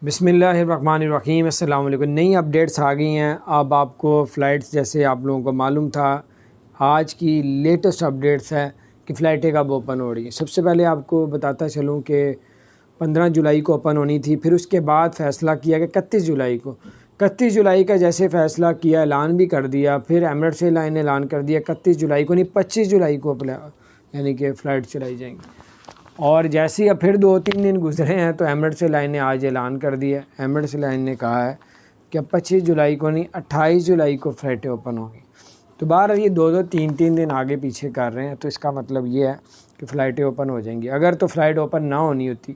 بسم اللہ الرحمن الرحیم۔ السلام علیکم۔ نئی اپڈیٹس آ گئی ہیں۔ اب آپ کو فلائٹس جیسے آپ لوگوں کو معلوم تھا، آج کی لیٹسٹ اپڈیٹس ہے کہ فلائٹیں کب اوپن ہو رہی ہیں۔ سب سے پہلے آپ کو بتاتا چلوں کہ 15 جولائی کو اوپن ہونی تھی، پھر اس کے بعد فیصلہ کیا کہ 31 جولائی کو 31 جولائی کا جیسے فیصلہ کیا، اعلان بھی کر دیا، پھر ایمریٹس ایئر لائن نے اعلان کر دیا 31 جولائی کو نہیں 25 جولائی کو یعنی کہ فلائٹ چلائی جائیں گی۔ اور جیسے ہی اب پھر 2-3 دن گزرے ہیں تو ایمریٹس ایئر لائن نے آج اعلان کر دیا۔ ایمریٹس ایئر لائن نے کہا ہے کہ اب 25 جولائی کو نہیں 28 جولائی کو فلائٹیں اوپن ہوں گی۔ تو بہرحال یہ 2-3 دن آگے پیچھے کر رہے ہیں، تو اس کا مطلب یہ ہے کہ فلائٹیں اوپن ہو جائیں گی۔ اگر تو فلائٹ اوپن نہ ہونی ہوتی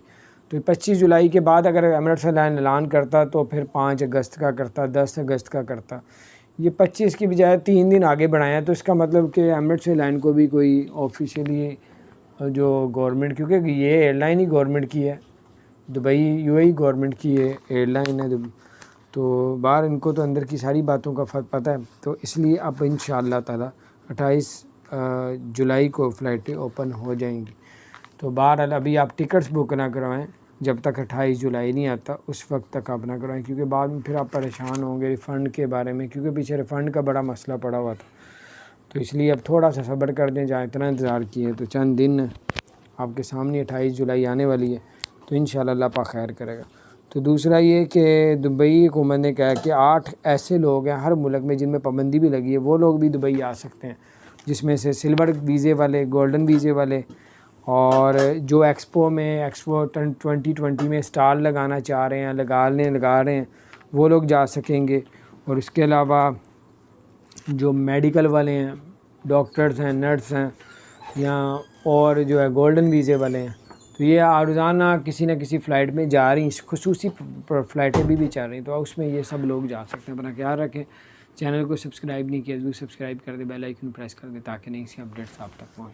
تو 25 جولائی کے بعد اگر ایمریٹس ایئر لائن اعلان کرتا تو پھر 5 اگست کا کرتا، 10 اگست کا کرتا۔ یہ 25 کی بجائے 3 دن آگے بڑھائے ہیں، تو اس کا مطلب کہ ایمریٹس ایئر لائن کو بھی کوئی آفیشیلی جو گورنمنٹ، کیونکہ یہ ایئر لائن ہی گورنمنٹ کی ہے، Dubai you a E government کی ایئر لائن ہے، تو باہر ان کو تو اندر کی ساری باتوں کا فرق پتہ ہے۔ تو اس لیے اب انشاءاللہ تعالی 28 جولائی کو فلائٹیں اوپن ہو جائیں گی۔ تو بہرحال ابھی آپ ٹکٹس بک نہ کروائیں جب تک 28 جولائی نہیں آتا، اس وقت تک آپ نہ کروائیں، کیونکہ بعد میں پھر آپ پریشان ہوں گے ریفنڈ کے بارے میں، کیونکہ پیچھے ریفنڈ کا بڑا مسئلہ پڑا ہوا تھا۔ تو اس لیے اب تھوڑا سا صبر کر دیں، جہاں اتنا انتظار کیے تو چند دن آپ کے سامنے 28 جولائی آنے والی ہے، تو انشاءاللہ اللہ پاک خیر کرے گا۔ تو دوسرا یہ کہ دبئی حکومت نے کہا کہ 8 ایسے لوگ ہیں ہر ملک میں جن میں پابندی بھی لگی ہے، وہ لوگ بھی دبئی آ سکتے ہیں، جس میں سے سلور ویزے والے، گولڈن ویزے والے، اور جو ایکسپو 2020 میں اسٹال لگانا چاہ رہے ہیں، لگا رہے ہیں، وہ لوگ جا سکیں گے۔ اور اس کے علاوہ جو میڈیکل والے ہیں، ڈاکٹرز ہیں، نرس ہیں، یا اور جو ہے گولڈن ویزے والے ہیں، تو یہ روزانہ کسی نہ کسی فلائٹ میں جا رہی ہیں، خصوصی فلائٹیں بھی چل رہی ہیں، تو اس میں یہ سب لوگ جا سکتے ہیں۔ اپنا خیال رکھیں، چینل کو سبسکرائب نہیں کیا تو سبسکرائب کر دیں، بیل آئیکن پریس کر دیں تاکہ نئی سی اپڈیٹس آپ تک پہنچیں۔